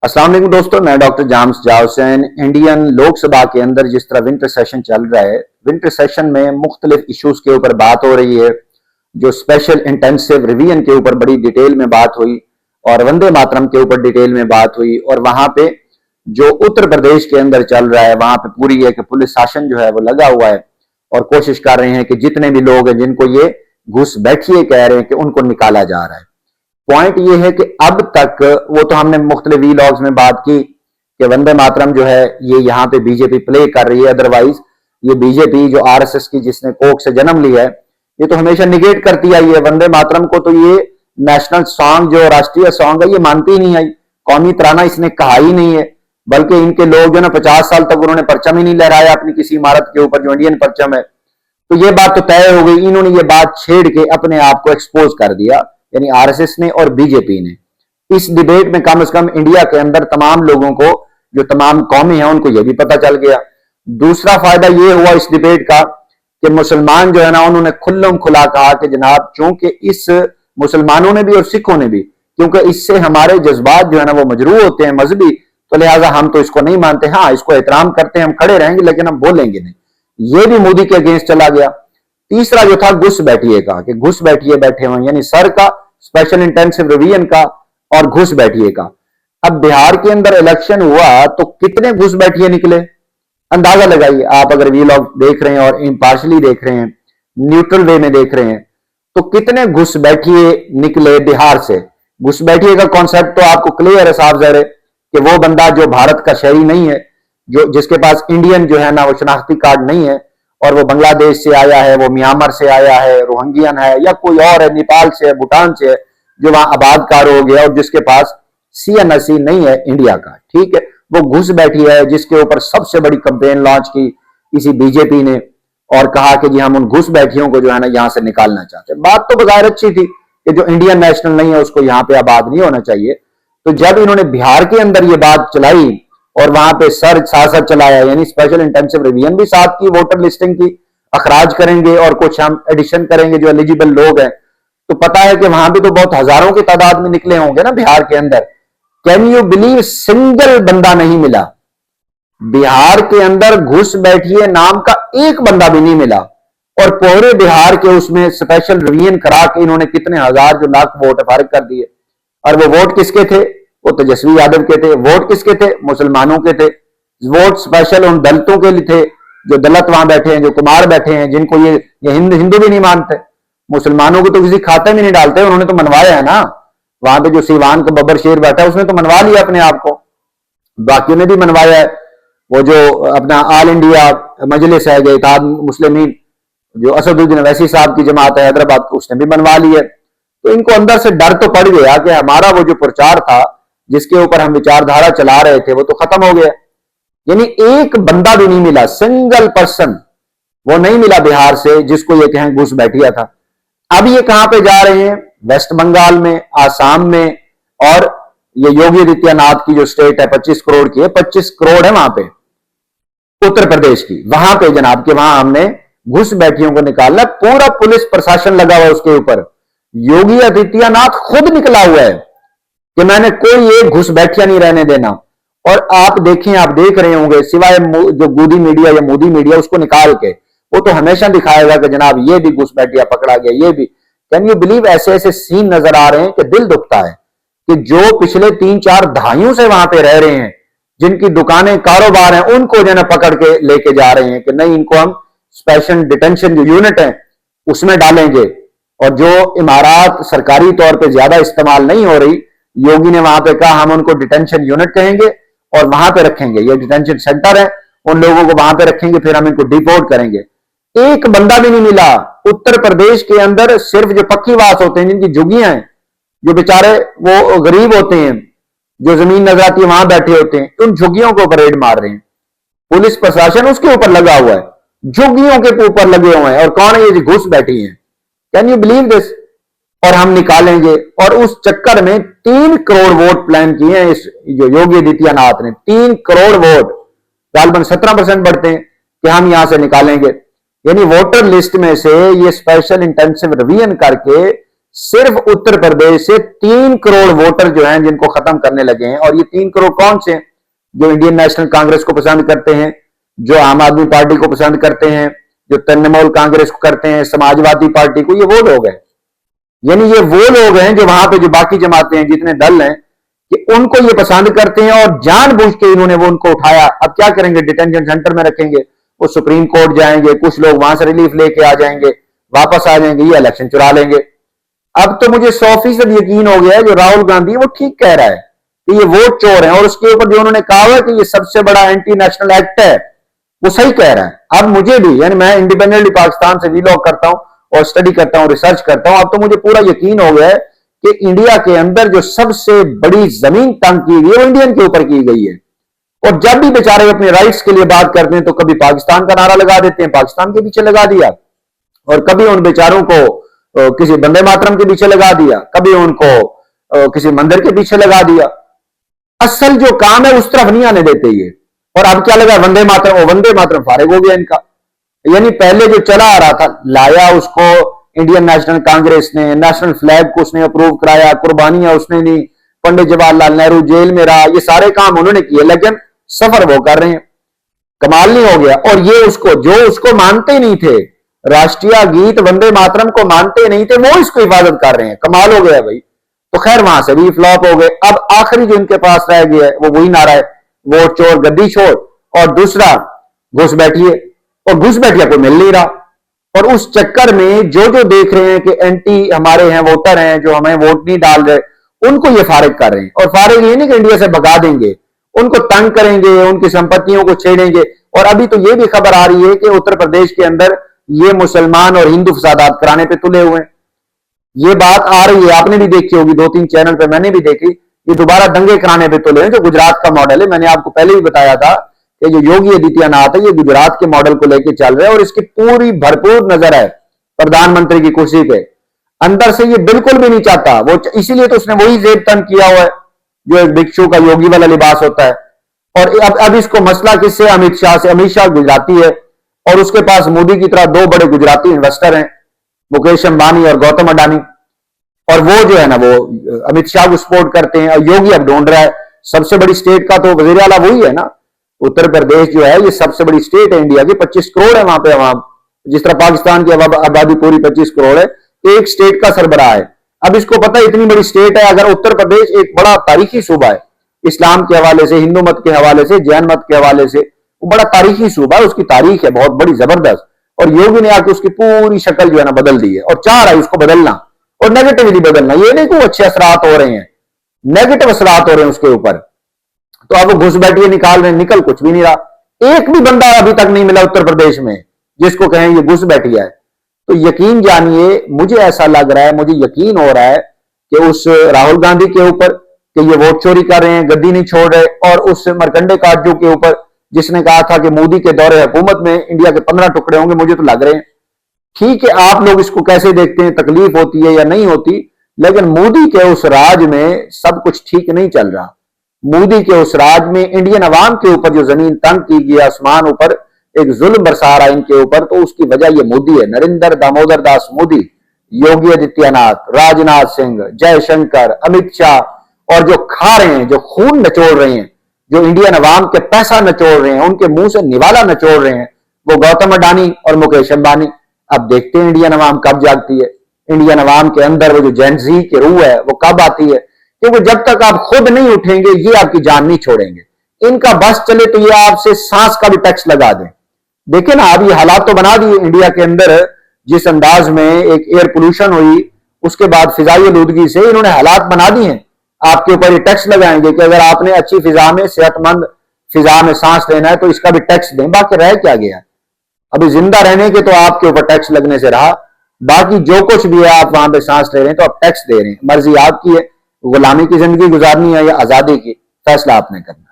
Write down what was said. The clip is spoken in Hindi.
अस्सलाम वालेकुम दोस्तों, मैं डॉक्टर जाम्स जावसन। इंडियन लोकसभा के अंदर जिस तरह विंटर सेशन चल रहा है, विंटर सेशन में मुख्तलिफ इश्यूज के ऊपर बात हो रही है। जो स्पेशल इंटेंसिव रिवीजन के ऊपर बड़ी डिटेल में बात हुई और वंदे मातरम के ऊपर डिटेल में बात हुई, और वहां पे जो उत्तर प्रदेश के अंदर चल रहा है वहां पे पूरी है कि पुलिस शासन जो है वो लगा हुआ है और कोशिश कर रहे हैं कि जितने भी लोग हैं जिनको ये घुस बैठिए कह रहे हैं कि उनको निकाला जा रहा है। पॉइंट ये है कि अब तक वो तो हमने मुख्तलिफ वीलॉग्स में बात की कि वंदे मातरम जो है ये यहाँ पे बीजेपी प्ले कर रही है, अदरवाइज ये बीजेपी जो आरएसएस की जिसने कोख से जन्म लिया है ये तो हमेशा निगेट करती आई है। वंदे मातरम को तो ये नेशनल सॉन्ग जो राष्ट्रीय सॉन्ग है ये मानती ही नहीं आई, कौमी तराना इसने कहा ही नहीं है। बल्कि इनके लोग जो ना 50 साल तक उन्होंने परचम ही नहीं लहराया अपनी किसी इमारत के ऊपर जो इंडियन परचम है। तो ये बात तो तय हो गई, इन्होंने ये बात छेड़ के अपने आप को एक्सपोज कर दिया, यानी आरएसएस ने और बीजेपी ने। इस डिबेट में कम से कम इंडिया के अंदर तमाम लोगों को, जो तमाम कौमें हैं उनको यह भी पता चल गया। दूसरा फायदा यह हुआ इस डिबेट का कि मुसलमान जो है ना उन्होंने खुल्लम खुला कहा कि जनाब चूंकि इस मुसलमानों ने भी और सिखों ने भी, क्योंकि इससे हमारे जज्बात जो है ना वो मजरूह होते हैं मजहबी, तो लिहाजा हम तो इसको नहीं मानते। हाँ, इसको एहतराम करते हैं, हम खड़े रहेंगे लेकिन हम बोलेंगे नहीं। ये भी मोदी के अगेंस्ट चला गया। तीसरा जो था घुस बैठिए का, कि घुस बैठिए बैठे हुए, यानी सर का स्पेशल इंटेंसिव रिवीजन का और घुस बैठिए का। अब बिहार के अंदर इलेक्शन हुआ तो कितने घुस बैठिए निकले, अंदाजा लगाइए आप। अगर वीलॉग देख रहे हैं और इम्पार्शली देख रहे हैं, न्यूट्रल वे में देख रहे हैं, तो कितने घुस बैठिए निकले बिहार से। घुस बैठिए का कॉन्सेप्ट तो आपको क्लियर है, साफ ज़ाहिर है कि वो बंदा जो भारत का शहरी नहीं है, जो जिसके पास इंडियन जो है ना वो शनाख्ती कार्ड नहीं है, और वो बांग्लादेश से आया है, वो म्यांमार से आया है, रोहिंग्यन है या कोई और है, नेपाल से है, भूटान से है, जो वहां आबादकार हो गया और जिसके पास सीएनएससी नहीं है इंडिया का, ठीक है, वो घुस बैठी है, जिसके ऊपर सबसे बड़ी कंपेन लॉन्च की इसी बीजेपी ने और कहा कि जी हम उन घुस बैठियों को जो है ना यहां से निकालना चाहते हैं। बात तो बगैर अच्छी थी कि जो इंडियन नेशनल नहीं है उसको यहां पे आबाद नहीं होना चाहिए। तो जब इन्होंने बिहार के अंदर ये बात चलाई और वहां पे सर साथ चलाया, यानी स्पेशल इंटेंसिव रिवीजन भी साथ की, वोटर लिस्टिंग की अखराज करेंगे और कुछ हम एडिशन करेंगे जो एलिजिबल लोग हैं, तो पता है कि वहां भी तो बहुत हजारों की तादाद में निकले होंगे ना बिहार के अंदर। कैन यू बिलीव, सिंगल बंदा नहीं मिला बिहार के अंदर, घुस बैठिए नाम का एक बंदा भी नहीं मिला। और पूरे बिहार के उसमें स्पेशल रिवीजन करा के इन्होंने कितने हजार जो लाख वोट फारिग कर दिए। और वो वोट किसके थे? वो तेजस्वी यादव के थे। वोट किसके थे? मुसलमानों के थे। वोट स्पेशल उन दलितों के लिए थे, जो दलित वहां बैठे हैं, जो कुमार बैठे हैं, जिनको ये हिंदू भी नहीं मानते। मुसलमानों को तो किसी खाते में नहीं डालते, उन्होंने तो मनवाया है ना। वहां पे जो सीवान का बब्बर शेर बैठा है उसने तो मनवा लिया अपने आप को, बाकियों ने भी मनवाया है। वो जो अपना ऑल इंडिया मजलिस है, जो इत्तेहाद मुस्लिमीन, जो असदुद्दीन अवैसी साहब की जमात है हैदराबाद को, उसने भी बनवा ली है। तो इनको अंदर से डर तो पड़ गया कि हमारा वो जो प्रचार था जिसके ऊपर हम विचारधारा चला रहे थे वो तो खत्म हो गया। यानी एक बंदा भी नहीं मिला, सिंगल पर्सन वो नहीं मिला बिहार से जिसको ये कहें घुस बैठिया था। अब ये कहां पे जा रहे हैं? वेस्ट बंगाल में, आसाम में, और ये योगी आदित्यनाथ की जो स्टेट है 25 करोड़ की है, 25 करोड़ है वहां पे उत्तर प्रदेश की, वहां पे जनाब के वहां हमने घुस बैठियों को निकालना, पूरा पुलिस प्रशासन लगा हुआ है उसके ऊपर। योगी आदित्यनाथ खुद निकला हुआ है कि मैंने कोई एक घुस बैठिया नहीं रहने देना। और आप देखें, आप देख रहे होंगे, सिवाय जो गोदी मीडिया या मोदी मीडिया उसको निकाल के, वो तो हमेशा दिखाएगा कि जनाब ये भी घुस बैठिया पकड़ा गया, ये भी। कैन यू बिलीव, ऐसे ऐसे सीन नजर आ रहे हैं कि दिल दुखता है कि जो पिछले 3-4 दहाइयों से वहां पे रह रहे हैं, जिनकी दुकानें कारोबार हैं, उनको जो है पकड़ के लेके जा रहे हैं कि नहीं, इनको हम स्पेशल डिटेंशन जो यूनिट है उसमें डालेंगे। और जो इमारत सरकारी तौर पे ज्यादा इस्तेमाल नहीं हो रही, योगी ने वहां पे कहा हम उनको डिटेंशन यूनिट कहेंगे और वहां पे रखेंगे, ये डिटेंशन सेंटर है, उन लोगों को वहां पे रखेंगे, फिर हम इनको डिपोर्ट करेंगे। एक बंदा भी नहीं मिला उत्तर प्रदेश के अंदर। सिर्फ जो पक्की वास होते हैं, जिनकी झुग्गियां हैं, जो बेचारे वो गरीब होते हैं, जो जमीन नजर आती है वहां बैठे होते हैं, उन झुग्गियों को ऊपर रेड मार रहे हैं। पुलिस प्रशासन उसके ऊपर लगा हुआ है, झुग्गियों के ऊपर लगे हुए हैं। और कौन है ये जो घुस बैठी है? Can you believe this? और हम निकालेंगे। और उस चक्कर में 3 करोड़ वोट प्लान किए हैं इस जो योगी आदित्यनाथ ने, 3 करोड़ वोट, गालबन 17% बढ़ते हैं कि हम यहां से निकालेंगे। यानी वोटर लिस्ट में से ये स्पेशल इंटेंसिव रिवीजन करके सिर्फ उत्तर प्रदेश से 3 करोड़ वोटर जो हैं जिनको खत्म करने लगे हैं। और ये 3 करोड़ कौन से हैं? जो इंडियन नेशनल कांग्रेस को पसंद करते हैं, जो आम आदमी पार्टी को पसंद करते हैं, जो तृणमूल कांग्रेस को करते हैं, समाजवादी पार्टी को, ये वो लोग हैं। यानी ये वो लोग हैं जो वहां पे जो बाकी जमाते हैं, जितने दल हैं, कि उनको ये पसंद करते हैं और जानबूझ के इन्होंने वो उनको उठाया। अब क्या करेंगे? डिटेंशन सेंटर में रखेंगे, वो सुप्रीम कोर्ट जाएंगे, कुछ लोग वहां से रिलीफ लेके आ जाएंगे, वापस आ जाएंगे, ये इलेक्शन चुरा लेंगे। अब तो मुझे 100% यकीन हो गया है जो राहुल गांधी वो ठीक कह रहा है कि ये वोट चोर है। और उसके ऊपर जो उन्होंने कहा है कि ये सबसे बड़ा एंटी नेशनल एक्ट है, वो सही कह रहा है। अब मुझे भी, यानी मैं इंडिपेंडेंटली पाकिस्तान से वीलॉग करता हूं और स्टडी करता हूं, रिसर्च करता हूं, अब तो मुझे पूरा यकीन हो गया है कि इंडिया के अंदर जो सबसे बड़ी जमीन तंग की गई है वो इंडियन के ऊपर की गई है। और जब भी बेचारे अपने राइट्स के लिए बात करते हैं तो कभी पाकिस्तान का नारा लगा देते हैं, पाकिस्तान के पीछे लगा दिया, और कभी उन बेचारों को किसी वंदे मातरम के पीछे लगा दिया, कभी उनको किसी मंदिर के पीछे लगा दिया। असल जो काम है उस तरफ नहीं आने देते ये। और अब क्या लगा? वंदे मातरम फारिग हो गया इनका। यानी पहले जो चला आ रहा था, लाया उसको इंडियन नेशनल कांग्रेस ने, नेशनल फ्लैग को उसने अप्रूव कराया, कुर्बानियां उसने दी, पंडित जवाहरलाल नेहरू जेल में रहा, ये सारे काम उन्होंने किए, लेकिन सफर वो कर रहे हैं। कमाल नहीं हो गया? और ये उसको, जो उसको मानते नहीं थे, राष्ट्रीय गीत वंदे मातरम को मानते नहीं थे, वो इसको हिफाजत कर रहे हैं। कमाल हो गया भाई। तो खैर वहां से भी फ्लॉप हो गए। अब आखिरी जो इनके पास रह गया है वो वही नारा है, वोट चोर गद्दी छोड़, और दूसरा घुस बैठिए। और घुस बैठिया कोई मिल नहीं रहा। और उस चक्कर में जो जो देख रहे हैं कि एंटी हमारे हैं, वोटर हैं, जो हमें वोट नहीं डाल रहे, उनको ये फारिग कर रहे हैं। और फारिग ये नहीं कि इंडिया से भगा देंगे, उनको तंग करेंगे, उनकी संपत्तियों को छेड़ेंगे। और अभी तो ये भी खबर आ रही है कि उत्तर प्रदेश के अंदर ये मुसलमान और हिंदू फसादात कराने पे तुले हुए हैं। ये बात आ रही है, आपने भी देखी होगी, 2-3 चैनल पे मैंने भी देखी। ये दोबारा दंगे कराने पे तुले हैं, जो गुजरात का मॉडल है। मैंने आपको पहले भी बताया था कि जो योगी आदित्यनाथ है, ये गुजरात के मॉडल को लेकर चल रहे हैं, और इसकी पूरी भरपूर नजर है प्रधानमंत्री की कुर्सी पे। अंदर से ये बिल्कुल भी नहीं चाहता वो, इसीलिए तो उसने वही जेब तन किया हुआ है जो एक भिक्षु का योगी वाला लिबास होता है। और अब इसको मसला किससे? अमित शाह से। अमित शाह गुजराती है, और उसके पास मोदी की तरह 2 बड़े गुजराती इन्वेस्टर हैं, मुकेश अंबानी और गौतम अडानी। और वो जो है ना, वो अमित शाह को सपोर्ट करते हैं। और योगी अब ढूंढ रहा है, सबसे बड़ी स्टेट का तो वजीर आला वही है ना। उत्तर प्रदेश जो है ये सबसे बड़ी स्टेट है इंडिया की, 25 करोड़ है वहां पे आवाम। जिस तरह पाकिस्तान की आबादी पूरी 25 करोड़ है, एक स्टेट का सरबराह है। अब इसको पता है इतनी बड़ी स्टेट है, अगर उत्तर प्रदेश एक बड़ा तारीखी सूबा है, इस्लाम के हवाले से, हिंदू मत के हवाले से, जैन मत के हवाले से, वो बड़ा तारीखी सूबा है, उसकी तारीख है बहुत बड़ी जबरदस्त। और योगी ने आके उसकी पूरी शक्ल जो है ना बदल दी है, और चाह रहा है उसको बदलना, और नेगेटिवली बदलना। ये नहीं कि वो अच्छे असरात हो रहे हैं, नेगेटिव असरात हो रहे हैं उसके ऊपर। तो अब वो घुस बैठिए निकाल रहे हैं, निकल कुछ भी नहीं रहा। एक भी बंदा अभी तक नहीं मिला उत्तर प्रदेश में जिसको कहें ये घुस बैठिया है। तो यकीन जानिए, मुझे ऐसा लग रहा है, मुझे यकीन हो रहा है कि उस राहुल गांधी के ऊपर कि ये वोट चोरी कर रहे हैं, गद्दी नहीं छोड़ रहे, और उस मरकंडे काटजू के ऊपर जिसने कहा था कि मोदी के दौरे हुकूमत में इंडिया के 15 टुकड़े होंगे, मुझे तो लग रहे हैं। ठीक है, आप लोग इसको कैसे देखते हैं, तकलीफ होती है या नहीं होती, लेकिन मोदी के उस राज में सब कुछ ठीक नहीं चल रहा। मोदी के उस राज में इंडियन अवाम के ऊपर जो जमीन तंग की गई, आसमान ऊपर एक जुल्म बरसा रहा है इनके ऊपर, तो उसकी वजह ये मोदी है। नरेंद्र दामोदर दास मोदी, योगी आदित्यनाथ, राजनाथ सिंह, जयशंकर, अमित शाह, और जो खा रहे हैं, जो खून नचोड़ रहे हैं, जो इंडियन अवाम के पैसा नचोड़ रहे हैं, उनके मुंह से निवाला नचोड़ रहे हैं, वो गौतम अडानी और मुकेश अंबानी। अब देखते हैं इंडियन अवाम कब जागती है, इंडियन अवाम के अंदर वो जो जेनजी की रूह है वो कब आती है। क्योंकि जब तक आप खुद नहीं उठेंगे ये आपकी जान नहीं छोड़ेंगे। इनका बस चले तो ये आपसे सांस का भी टैक्स लगा दें। देखिए ना, अब ये हालात तो बना दिए इंडिया के अंदर, जिस अंदाज में एक एयर पोल्यूशन हुई, उसके बाद फिजाई आलूदगी से इन्होंने हालात बना दिए हैं। आपके ऊपर ये टैक्स लगाएंगे कि अगर आपने अच्छी फिजा में, सेहतमंद फिजा में सांस लेना है तो इसका भी टैक्स दें। बाकी रह क्या गया? अभी जिंदा रहने के तो आपके ऊपर टैक्स लगने से रहा, बाकी जो कुछ भी है आप वहां पे सांस ले रहे हैं तो आप टैक्स दे रहे हैं। मर्जी आपकी है, गुलामी की जिंदगी गुजारनी है या आजादी की, फैसला आपने करना।